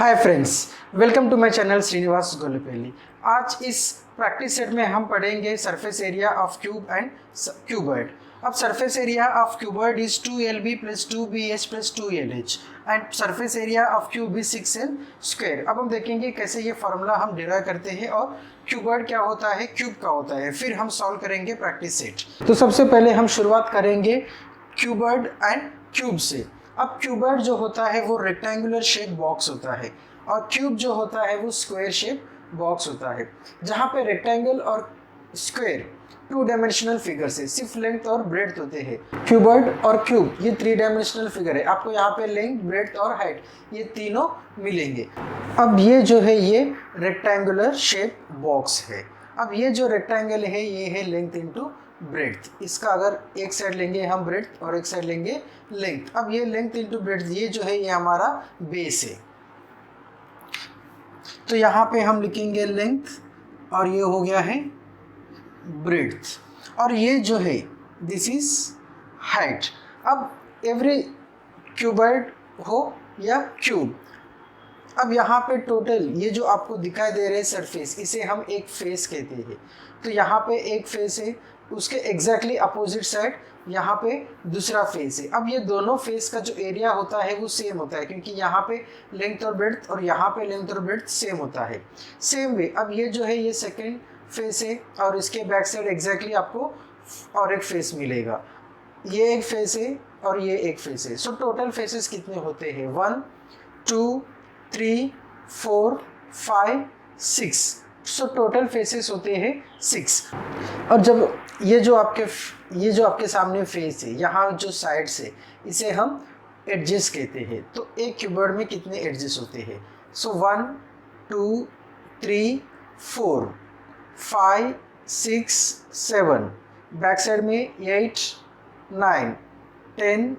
Hi friends, welcome to my channel Srinivas Golepalli. आज इस practice set में हम पढ़ेंगे surface area of cube and cuboid. अब surface area of cuboid is 2LB + 2BH + 2LH and surface area of cube is 6L square. अब हम देखेंगे कैसे ये फार्मूला हम डिराइव करते हैं और क्यूबॉइड क्या होता है, क्यूब क्या होता है, फिर हम सॉल्व करेंगे प्रैक्टिस सेट। तो सबसे पहले हम शुरुआत करेंगे क्यूबॉइड एंड क्यूब से। अब क्यूबॉइड जो होता है वो रेक्टेंगुलर शेप बॉक्स होता है और क्यूब जो होता है वो स्क्वायर शेप बॉक्स होता है। जहाँ पे रेक्टेंगल और स्क्वायर 2 डायमेंशनल फिगर से सिर्फ लेंथ और ब्रेड्थ होते हैं। क्यूबॉइड और क्यूब ये 3 डायमेंशनल फिगर है। आपको यहाँ पे लेंथ, ब्रेड्थ और हाइट ये तीनों मिलेंगे। अब ये जो है ये रेक्टेंगुलर शेप बॉक्स है। अब ये जो रेक्टेंगल है ये है लेंथ इंटू ब्रेड्थ। इसका अगर एक साइड लेंगे हम ब्रेड्थ और एक साइड लेंगे लेंथ। अब ये लेंथ इंटू ब्रेड्थ ये जो है ये हमारा बेस है। तो यहाँ पे हम लिखेंगे लेंथ और ये हो गया है ब्रेड्थ और ये जो है दिस इज हाइट। अब एवरी क्यूबॉइड हो या क्यूब, अब यहाँ पे टोटल ये जो आपको दिखाई दे रहे हैं सरफेस, इसे हम एक फेस कहते हैं। तो यहाँ पे एक फेस है, उसके एग्जैक्टली अपोजिट साइड यहाँ पे दूसरा फेस है। अब ये दोनों फेस का जो एरिया होता है वो सेम होता है क्योंकि यहाँ पे लेंथ और ब्रेड्थ और यहाँ पे लेंथ और ब्रेड्थ सेम होता है। सेम वे अब ये जो है ये सेकेंड फेस है और इसके बैक साइड एग्जैक्टली आपको और एक फेस मिलेगा। ये एक फेस है और ये एक फेस है। सो टोटल फेसेस कितने होते हैं? 1 2 3 4 5 6। सो टोटल फेसेस होते हैं 6। और जब ये जो आपके सामने फेस है, यहाँ जो साइड्स है, इसे हम एडजेस कहते हैं। तो एक क्यूबॉइड में कितने एडजेस होते हैं? सो 1 2 3 4 5 6 7, बैक साइड में 8 9 10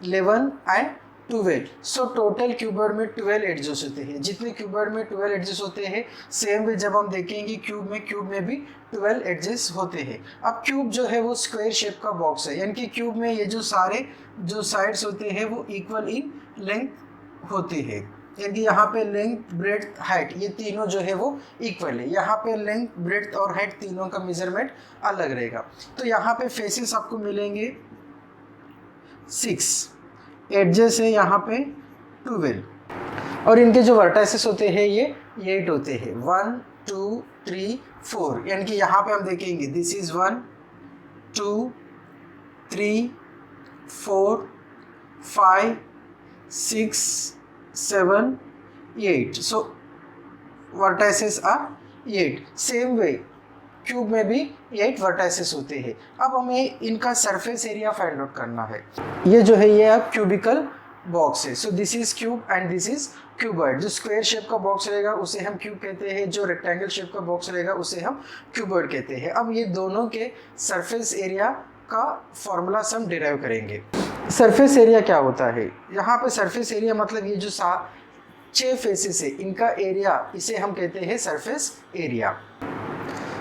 11 एंड 12। सो टोटल क्यूबॉइड में 12 एडजेस होते हैं। जितने क्यूबॉइड में 12 एडजेस होते हैं, सेम वे जब हम देखेंगे क्यूब में भी 12 एडजेस होते हैं। अब क्यूब जो है वो स्क्वायर शेप का बॉक्स है, यानी कि क्यूब में ये जो सारे जो साइड्स होते हैं वो इक्वल इन लेंथ होते हैं। यानी कि यहाँ पे लेंथ, ब्रेड्थ, हाइट ये तीनों जो है वो इक्वल है। यहाँ पे लेंथ, ब्रेड्थ और हाइट तीनों का मेजरमेंट अलग रहेगा। तो यहाँ पे फेसेस आपको मिलेंगे 6, एडजेस है यहाँ पे 12 और इनके जो वर्टाइसेस होते हैं ये 8 होते हैं। 1 2 3 4, यानी कि यहाँ पे हम देखेंगे this is 1 2 3 4 5 6 7 8। So vertices are 8। Same way cube में भी 8 वर्टाइसेस होते हैं। अब हमें इनका सरफेस एरिया फाइंड आउट करना है। ये जो है ये अब क्यूबिकल बॉक्स है। सो this is cube and this is cuboid. जो स्क्वायर शेप का बॉक्स रहेगा उसे हम क्यूब कहते हैं, जो रेक्टेंगल शेप का बॉक्स रहेगा उसे हम क्यूबॉइड कहते हैं। अब ये दोनों के सरफेस एरिया का फॉर्मूला से हम डिराइव करेंगे। सरफेस एरिया क्या होता है? यहाँ पे सरफेस एरिया मतलब ये जो 6 फेसेस है इनका एरिया, इसे हम कहते हैं surface area.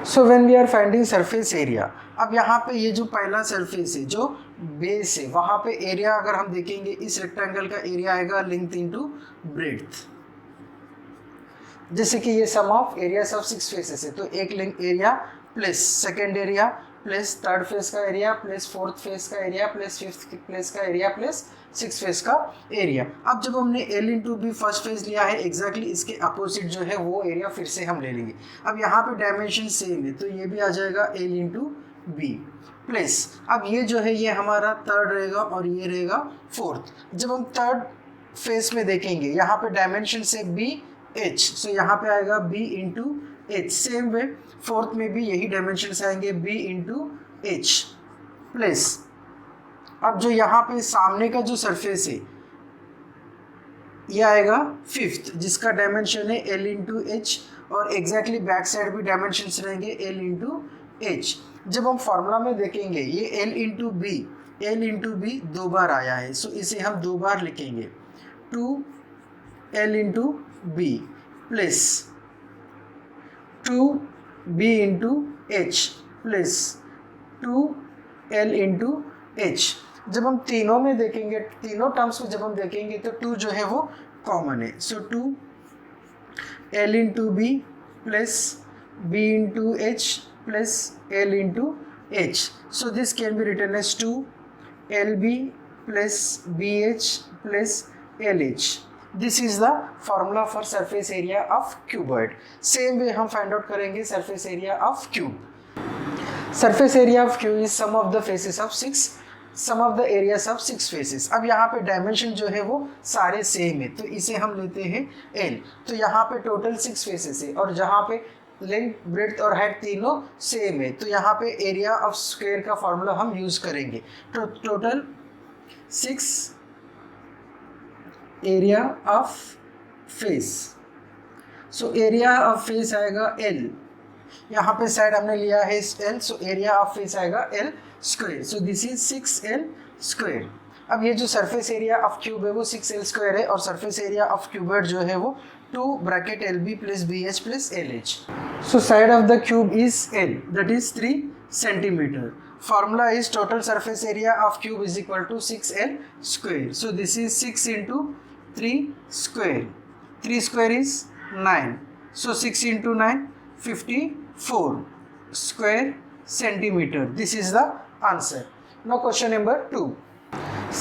So when we are finding surface area, अब यहाँ पे ये जो पहला सरफेस है जो बेस है, वहाँ पे एरिया अगर हम देखेंगे इस रेक्टेंगल का एरिया आएगा लेंथ इंटू ब्रेड्थ। जैसे कि ये sum of areas of 6 faces है, तो एक length area plus second area plus third face का एरिया प्लस फोर्थ फेस का एरिया प्लस फिफ्थ फेस का एरिया प्लस 6 फेस का एरिया। अब जब हमने L into b first face लिया है, एग्जैक्टली इसके अपोजिट जो है वो एरिया फिर से हम ले लेंगे। अब यहाँ पे डायमेंशन सेम है तो ये भी आ जाएगा L इंटू बी प्लस, अब ये जो है ये हमारा थर्ड रहेगा और ये रहेगा फोर्थ। जब हम थर्ड फेस में देखेंगे यहाँ पे डायमेंशन से BH, सो यहाँ पे आएगा B into H। Same way fourth में भी यही डायमेंशन आएंगे B इंटू H प्लस, अब जो यहाँ पे सामने का जो सरफेस है ये आएगा फिफ्थ, जिसका डायमेंशन है L इंटू H और एग्जैक्टली बैक साइड भी डायमेंशन रहेंगे L इंटू H। जब हम फॉर्मूला में देखेंगे ये L इंटू बी 2 बार आया है, सो इसे हम 2 बार लिखेंगे। 2L into b plus 2B into H plus 2L into H। जब हम तीनों में देखेंगे, तीनों टर्म्स में जब हम देखेंगे तो 2 जो है वो कॉमन है, so 2l into b plus b into h plus l into h. So this can be written as 2lb plus bh plus lh. This is the formula for surface area of cuboid. Same way हम find out करेंगे surface area of cube. Surface area of cube is sum of the faces of 6, sum of the areas of 6 faces. अब यहाँ पे dimension जो है वो सारे same है, तो इसे हम लेते हैं l. तो यहाँ पे टोटल 6 फेसेस है और जहाँ पे लेंथ, ब्रेड्थ और हाइट तीनों सेम है, तो यहाँ पे एरिया ऑफ स्क्वायर का फॉर्मूला हम यूज करेंगे. तो total 6 area of face. So area of face आएगा l. यहाँ पे साइड हमने लिया है l, so area of face आएगा l square. So this is 6l square. अब ये जो सरफेस एरिया ऑफ क्यूब है वो 6l स्क्वायर है और सरफेस एरिया ऑफ क्यूबॉइड जो है वो 2 bracket lb plus bh plus lh. So side of the cube is l, that is 3 centimetre. Formula is total surface area of cube is equal to 6l square. So this is 6 into 3 square. 3 square is 9. So 6 into 9, 54 square centimeter. This is the answer. Now question number 2.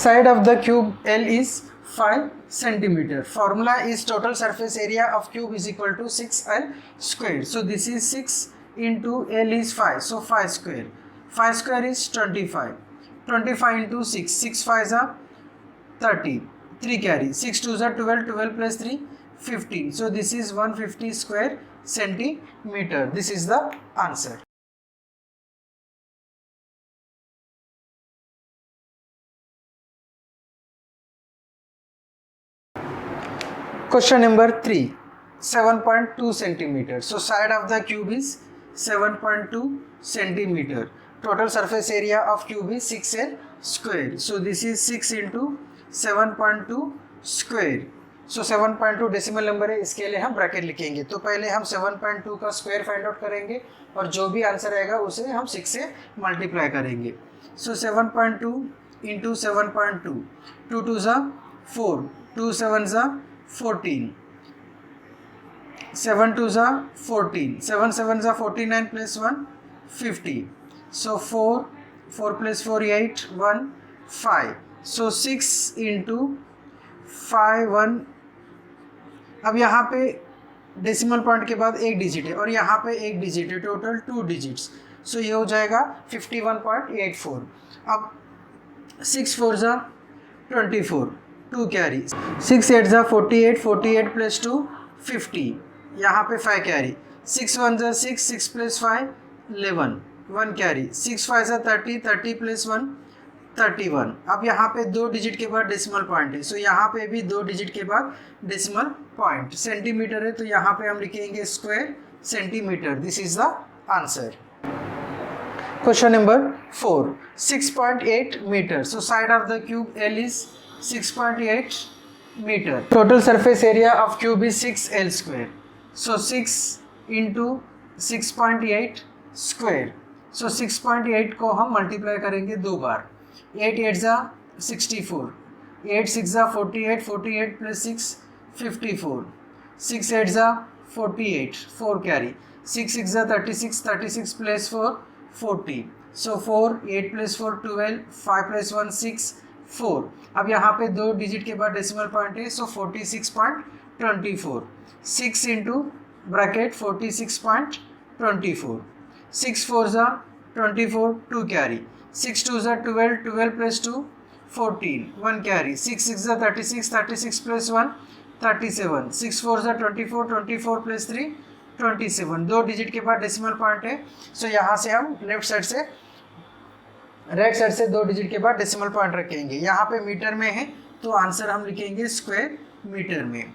Side of the cube L is 5 centimeter. Formula is total surface area of cube is equal to 6l square. So this is 6 into L is 5. So 5 square. 5 square is 25. 25 into 6. 6 5s are 30. 3 carry. 6 2s are 12. 12 plus 3, 15. So this is 150 square centimeter. This is the answer. Question number 3. 7.2 centimeter. So side of the cube is 7.2 centimeter. Total surface area of cube is 6l square. So this is 6 into 7.2 square. So 7.2 decimal number है, इसके लिए हम bracket लिखेंगे. तो पहले हम 7.2 का square find out करेंगे और जो भी आंसर आएगा उसे हम 6 से मल्टीप्लाई करेंगे. सो 7.2 इंटू 7.2, 2 2 ज़ा 4, 2 7 ज़ा 14, 7 2 ज़ा 14, 7 7 ज़ा 49 plus 1 50. So 4 plus 4 8, 1 5. So 6 into 5 1. अब यहाँ पे डेसिमल पॉइंट के बाद एक डिजिट है और यहाँ पे एक डिजिट है, टोटल 2 डिजिट्स. सो ये हो जाएगा 51.84. अब 6 4 ज़ा 24, 2 कैरी. 6 8 ज़ा 48, 48 प्लस 2 50. यहाँ पे 5 कैरी. 6 1 ज़ा 6, 6 प्लस 5 11, 1 कैरी. 6 5 ज़ा 30, 30 प्लस 1 31. अब यहाँ पे 2 डिजिट के बाद डेसिमल पॉइंट है, सो यहाँ पे भी 2 डिजिट के बाद डेसिमल पॉइंट. सेंटीमीटर है तो यहाँ पे हम लिखेंगे square centimetre. This is the answer. Question number 4. 6.8 metre. So side of the cube L is 6.8 metre. Total surface area of cube is 6l square. So 6 into 6.8 square. So 6.8 को हम multiply करेंगे 2 बार. 8 8 ज़ा 64, 8 6 ज़ा 48, 48 प्लस 6 54, 6 8 ज़ा 48, 4 carry. 6 6 ज़ा 36, 36 plus 4 40. सो 4 8 plus 4 12, 5 plus 1 6 4. अब यहाँ पे 2 डिजिट के बाद डेसिमल पॉइंट है, सो 46.24. 6 इंटू ब्रैकेट 46.24. 6 4 ज़ा 24, 2 कैरी. 6 2 ज़ा 12, 12 प्लस 2 14, 1 कैरी. 6 6 ज़ा 36, 36 प्लस 1 37. 6 4 ज़ा 24, 24 प्लस 3 27. 2 डिजिट के बाद डेसिमल पॉइंट है, सो यहाँ से हम लेफ्ट साइड से राइट साइड से 2 डिजिट के बाद डेसिमल पॉइंट रखेंगे. यहाँ पे मीटर में है तो आंसर हम लिखेंगे स्क्वायर मीटर में.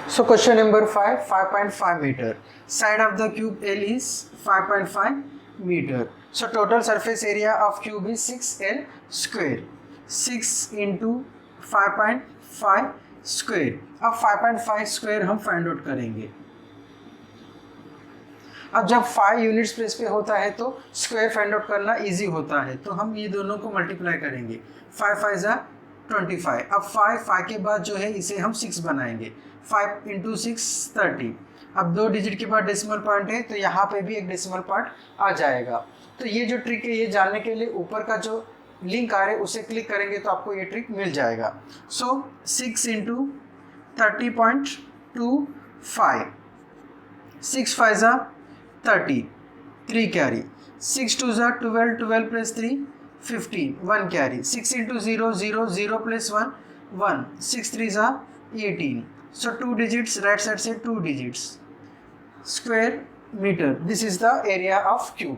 So question number 5, 5.5 meter. Side of the cube L is 5.5 meter. So total surface area of cube is 6l square. 6 into 5.5 square. अब 5.5 स्क्वायर हम फाइंड आउट करेंगे. अब जब 5 यूनिट्स प्लेस पे होता है तो स्क्वायर फाइंड आउट करना इजी होता है, तो हम ये दोनों को मल्टीप्लाई करेंगे। 5 5 जा 25। अब 5 के बाद जो है इसे हम 6 बनाएंगे। 5 इंटू 6 30। अब 2 डिजिट के बाद डेसिमल पॉइंट है तो यहाँ पे भी एक डेसिमल पॉइंट आ जाएगा। तो ये जो ट्रिक है ये जानने के लिए ऊपर का जो लिंक आ रहा है उसे क्लिक करेंगे तो आपको ये ट्रिक मिल जाएगा। सो 6 इंटू 30.25, 6 5 जा 30, 3 कैरी, 6 2 जा 12, 12 प्लस 3 15, 1 कैरी, 6 इंटू 0 0 0 प्लस 1 1, 6 3 जा 18। सो 2 डिजिट्स, राइट साइड से 2 digits, square metre. This is the area of cube.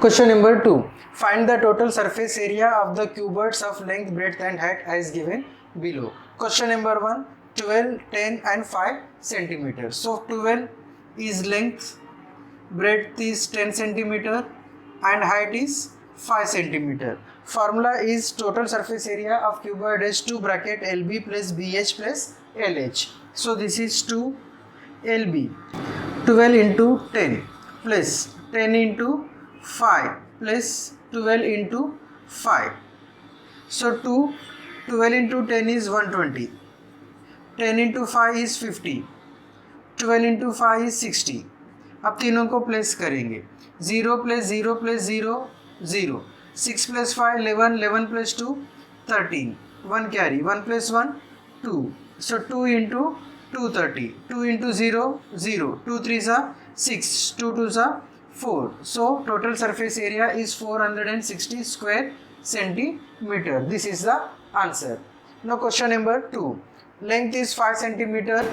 Question number 2. Find the total surface area of the cuboids of length, breadth and height as given below. Question number 1. 12, 10 and 5 centimeters. So 12 is length, breadth is 10 centimeter and height is 5 centimeter. Formula is total surface area of cuboid is 2 bracket LB plus BH plus LH. So this is 2 LB. 12 into 10 plus 10 into 5 plus 12 into 5. So 12 into 10 is 120. 10 into 5 is 50. 12 into 5 is 60. अब तीनों को place करेंगे। 0 plus 0 plus 0 0. 6 plus 5 11, 11 plus 2 13. 1 carry, 1 plus 1 2. So 2 into 230. 2 into 0 0. 2 3s are 6. 2 2s are 4. So total surface area is 460 square centimeter. This is the answer. Now question number 2. Length is 5 centimeter.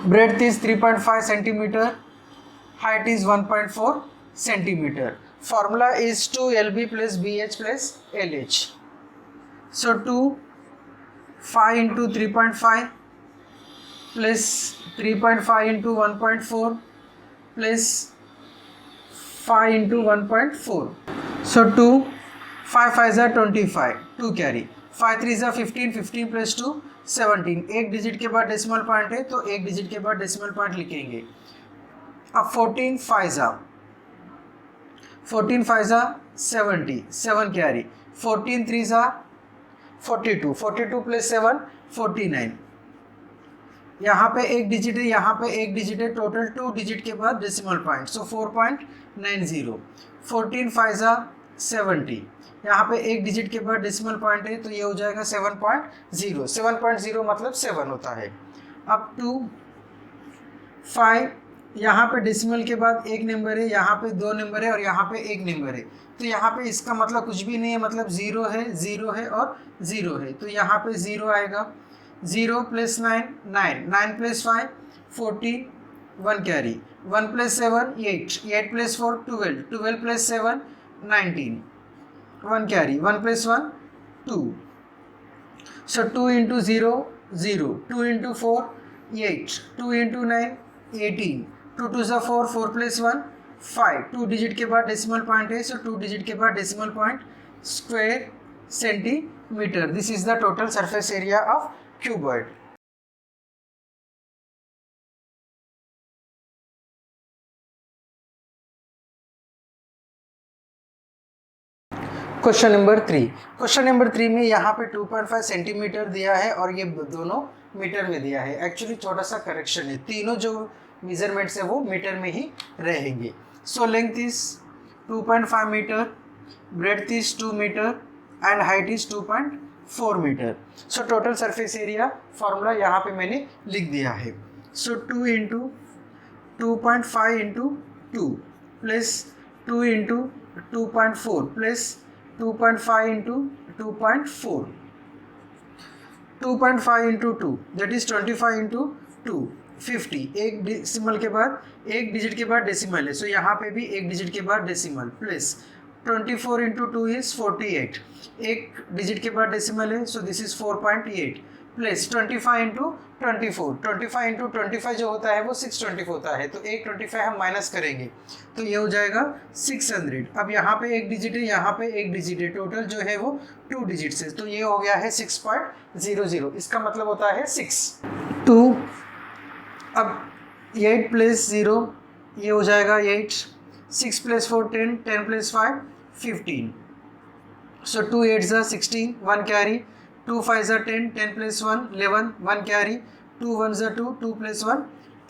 Breadth is 3.5 centimeter. Height is 1.4 centimeter. Formula is 2 LB plus BH plus LH. So 2 5 into 3.5 plus 3.5 into 1.4 plus 5 into 1.4. So 2 5 5 are 25, 2 carry, 5 3 are 15, 15 plus 2 17. एक digit के बाद decimal point है तो एक digit के बाद decimal point लिखेंगे। अब 14 5 are 70, 7 carry, 14 3 are 42, 42 plus 7 49. यहाँ पे एक डिजिट है, यहाँ पे एक डिजिट है, टोटल 2 डिजिट के बाद डेसिमल पॉइंट। सो 4.90। 14 5 जा 70, यहाँ पे एक डिजिट के बाद डेसिमल पॉइंट है तो ये हो जाएगा 7.0। 7.0 मतलब 7 होता है। अब 2 5, यहाँ पे डेसिमल के बाद एक नंबर है, यहाँ पे 2 नंबर है और यहाँ पे एक नंबर है, तो यहाँ पे इसका मतलब कुछ भी नहीं है, मतलब 0 है, 0 है और 0 है, तो यहाँ पे 0 आएगा। 0 plus 9 9, 9 plus 5 14, 1 carry, 1 plus 7 8, 8 plus 4 12, 12 plus 7 19, 1 carry, 1 plus 1 2. So 2 into 0 0, 2 into 4 8, 2 into 9 18, 2 2 is 4, 4 plus 1 5. 2 digit के बाद डेसिमल पॉइंट है, सो 2 डिजिट के बाद decimal point, square centimetre. This is the total surface area of cuboid. Question number 3। Question number 3 में यहाँ पे 2.5 centimetre दिया है और ये दोनों मीटर में दिया है। एक्चुअली छोटा सा करेक्शन है, तीनों जो मेजरमेंट्स है वो मीटर में ही रहेंगे। So length is 2.5 metre, breadth is 2 metre and height is 2.4 metre. So total surface area formula यहाँ पे मैंने लिख दिया है। So 2 into 2.5 into 2 plus 2 into 2.4 plus 2.5 into 2.4, 2.5 into 2 that is 25 into 2 50। एक डेसिमल के बाद एक डिजिट के बाद डेसिमल है, सो यहाँ पे भी एक डिजिट के बाद डेसिमल प्लस 24 इंटू 2 इज 48, एक डिजिट के बाद डेसिमल है, सो this is 4.8 plus 25 into 24, 25 into 25 जो होता है वो 620 होता है, तो एक 25 हम माइनस करेंगे तो ये हो जाएगा 600। अब यहाँ पे एक डिजिट है, यहाँ पे एक डिजिट है, टोटल जो है वो 2 डिजिट है, तो ये हो गया है 6.00, इसका मतलब होता है 6 2। अब 8 प्लस 0 ये हो जाएगा 8, 6 प्लस 4 10, 10 प्लस 5 15, सो 2 8 ज़ा 16, 1 कैरी, 2 5 ज़ा 10, 10 प्लस 1 11, 1 कैरी, 2 1 ज़ा 2, 2 प्लस 1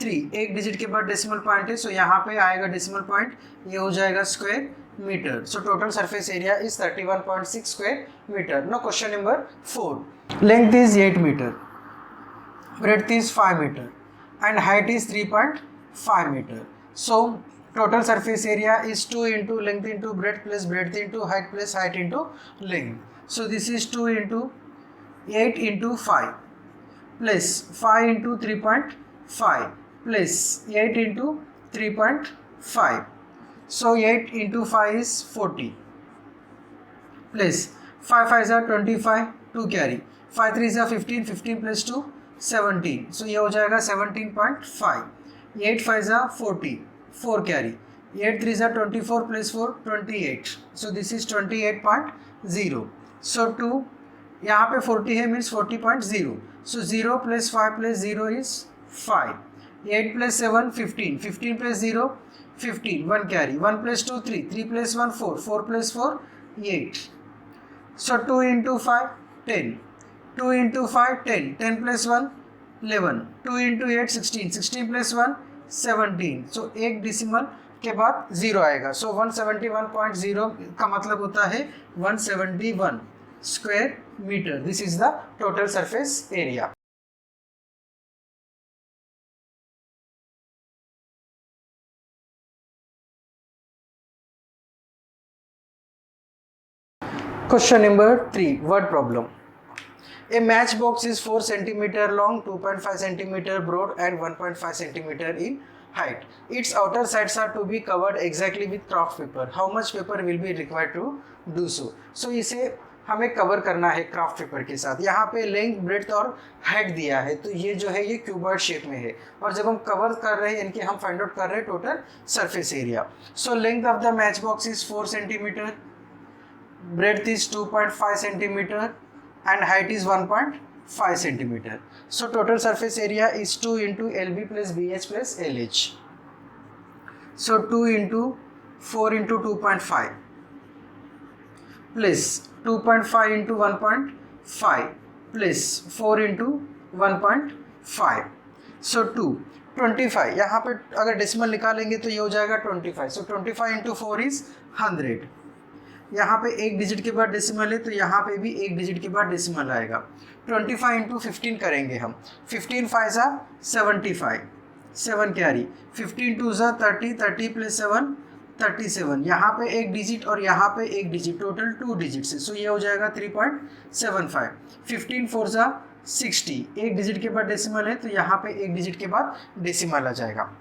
3, एक डिजिट के बाद डेसिमल पॉइंट है, सो यहाँ पे आएगा डेसिमल पॉइंट, ये हो जाएगा square metre. So total surface area is 31.6 square metre. No question number 4, length is 8 metre, breadth is 5 meter and height is 3.5 meter. So total surface area is 2 into length into breadth plus breadth into height plus height into length. So this is 2 into 8 into 5 plus 5 into 3.5 plus 8 into 3.5. So 8 into 5 is 40 plus 5 5 are 25, 2 carry, 5 3 are 15, 15 plus 2 17, सो ये हो जाएगा 17.5, 8 5 are 40, 4 carry, 8 3 are 24 plus 4 28, so this is 28.0, सो 2 यहाँ पे 40 है means 40.0, so 0 plus 5 plus 0 is 5, 8 plus 7 15, 15 plus 0 15, 1 carry, 1 plus 2 3, 3 plus 1 4, 4 plus 4 8, so 2 into 5 10, 2 into 5 10, 10 plus 1 11, 2 into 8 16, 16 plus 1 17, सो एक decimal के बाद 0 आएगा, सो 171.0 का मतलब होता है 171 square metre. This is the total surface area. Question number 3, word problem. A matchbox is 4 centimeter long, 2.5 centimeter broad and 1.5 centimeter in height. Its outer sides are to be covered exactly with craft paper. How much paper will be required to do so? So इसे हमें cover करना है craft paper के साथ। यहाँ पे length, breadth और height दिया है, तो ये जो है ये क्यूबॉइड शेप में है, और जब हम कवर कर रहे हैं इनके हम फाइंड आउट कर रहे हैं total surface area. So length of the match box is 4 centimeter, breadth is 2.5 centimeter and height is 1.5 centimeter. So total surface area is 2 into LB plus BH plus LH. So 2 into 4 into 2.5 plus 2.5 into 1.5 plus 4 into 1.5. So 2 25, यहाँ पे अगर decimal निकालेंगे तो ये हो जाएगा 25. So 25 into 4 is 100. यहाँ पे एक डिजिट के बाद डेसिमल है, तो यहाँ पे भी एक डिजिट के बाद डेसिमल आएगा। 25 इंटू 15 करेंगे हम, 15 5 ज़ा 75, 7 कैरी, 15 2 ज़ा 30, 30 प्लस 7 37, यहाँ पे एक डिजिट और यहाँ पे एक डिजिट, टोटल 2 डिजिट्स है, सो ये हो जाएगा 3.75। 15 4 ज़ा 60, एक डिजिट के बाद डेसिमल है, तो यहाँ पे एक डिजिट के बाद डेसिमल आ जाएगा।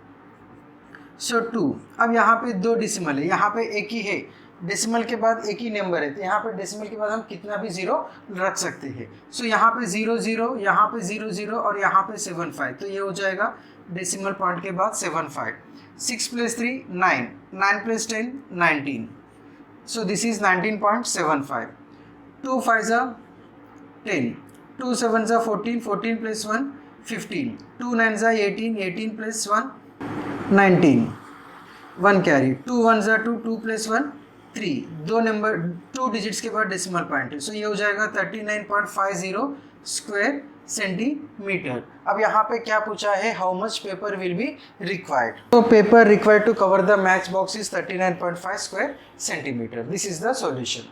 सो 2, अब यहाँ पे 2 डेसिमल है, यहाँ पे एक ही है, डेसिमल के बाद एक ही नंबर है, तो यहाँ पे डेसिमल के बाद हम कितना भी 0 रख सकते हैं। सो यहाँ पे 0 0, यहाँ पे 0 0 और यहाँ पे 7 5, तो ये हो जाएगा डेसिमल पॉइंट के बाद 7 5। 6 plus 3 9, 9 plus 10 19, so this is 19.75। 2 5 ज़ा 10, 2 7 ज़ा 14, 14 प्लस 1 15, 2 9 ज़ा 18, 18 प्लस 1 19, 1 कैरी, 2 1 ज़ा 2, 2 प्लस 1 3, 2 नंबर 2 डिजिट्स के बाद डेसिमल पॉइंट है, सो ये हो जाएगा 39.50 स्क्वायर सेंटीमीटर। अब यहाँ पे क्या पूछा है, how much paper will be required. तो paper required to cover the match box is 39.5 square centimetre. This is the solution.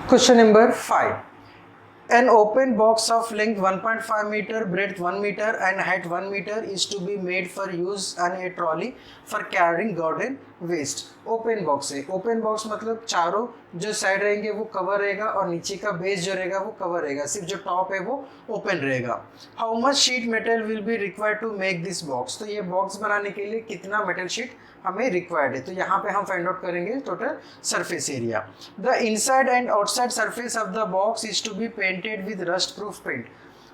Question number 5. An open box of length 1.5 meter, breadth 1 meter and height 1 meter is to be made for use on a trolley for carrying garden waste. Open box है, open box मतलब चारों जो side रहेंगे वो cover रहेगा और नीचे का बेस जो रहेगा वो कवर रहेगा, सिर्फ जो टॉप है वो ओपन रहेगा। How much sheet metal will be required to make this box, तो ये बॉक्स बनाने के लिए कितना मेटल शीट हमें रिक्वायर्ड है, तो यहाँ पे हम फाइंड आउट करेंगे total surface area. The inside and outside surface of the box is to be painted with rust proof paint,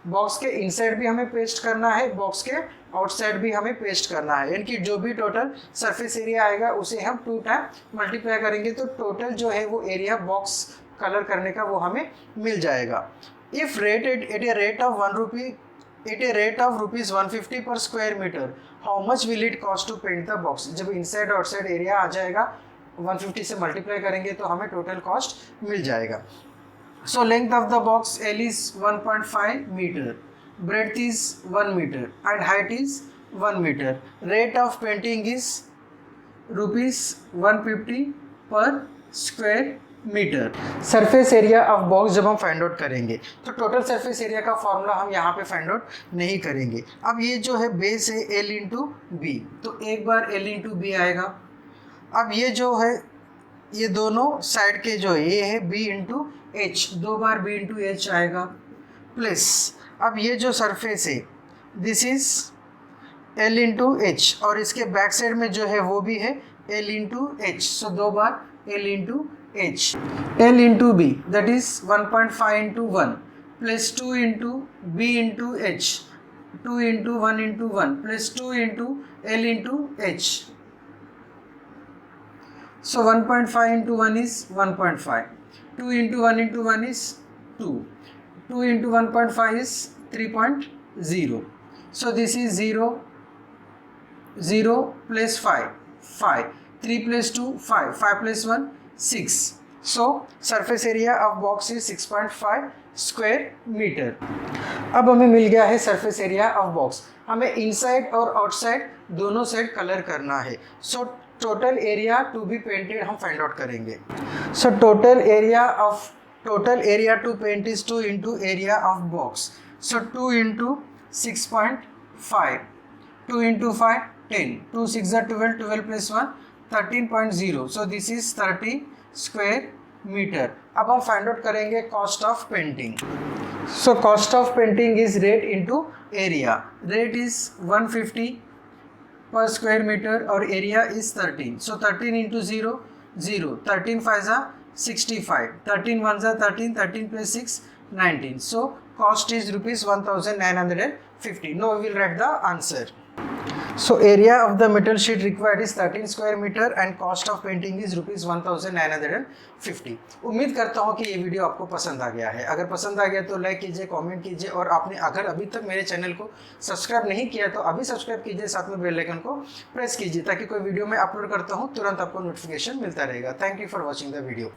box के इनसाइड भी हमें पेस्ट करना है, बॉक्स के आउटसाइड भी हमें पेस्ट करना है, यानी कि जो भी टोटल सरफेस एरिया आएगा उसे हम 2 टाइम मल्टीप्लाई करेंगे तो टोटल जो है वो एरिया बॉक्स कलर करने का वो हमें मिल जाएगा। If rated at a rate of ₹150 per square metre, how much will it cost to paint the box, जब इनसाइड आउटसाइड एरिया आ जाएगा 150 से मल्टीप्लाई करेंगे तो हमें टोटल कॉस्ट मिल जाएगा। So length of the box L is 1.5 meter, breadth is 1 meter and height is 1 meter. Rate of painting is ₹150 per square metre. Surface area of box जब हम find out करेंगे तो total surface area का formula हम यहाँ पे find out नहीं करेंगे। अब ये जो है बेस है L इंटू बी, तो एक बार L इंटू बी आएगा। अब ये जो है ये दोनों साइड के जो है ये है B इंटू एच, 2 बार B इंटू एच आएगा, प्लस अब ये जो सरफेस है this is L into H और इसके बैक साइड में जो है वो भी है L इंटू एच, सो 2 बार L into H. L into B that is 1.5 into 1 plus 2 into B into H, 2 into 1 into 1 plus 2 into L into H, so 1.5 into 1 is 1.5, 2 into 1 into 1 is 2, 2 into 1.5 is 3.0, so this is 0, 0 plus 5, 5, 3 plus 2, 5, 5 plus 1, 6, so surface area of box is 6.5 square metre. अब हमें मिल गया है surface area of box, हमें inside और outside दोनों side colour करना है, so total area to be painted हम फाइंड आउट करेंगे। So total area to paint is 2 into area of box, so 2 into 6.5, 2 into 5 10, 2 6 12, 12 plus 1 13.0, so this is 30 square metre. अब हम find out करेंगे cost of painting. So cost of painting is rate into area, rate is 150 per square metre और area is 13, so 13 into 0 0, 13 5 जा 65, 13 1 जा 13, 13 plus 6 19, so cost is ₹1950। No we will write the answer. So area of the metal sheet required is 13 square meter and cost of painting is ₹1950। उम्मीद करता हूँ कि ये video आपको पसंद आ गया है। अगर पसंद आ गया तो लाइक कीजिए, कमेंट कीजिए और आपने अगर अभी तक मेरे चैनल को सब्सक्राइब नहीं किया तो अभी सब्सक्राइब कीजिए, साथ में बेल आइकन को प्रेस कीजिए ताकि कोई वीडियो मैं अपलोड करता हूँ तुरंत आपको नोटिफिकेशन मिलता रहेगा। Thank you for watching the video.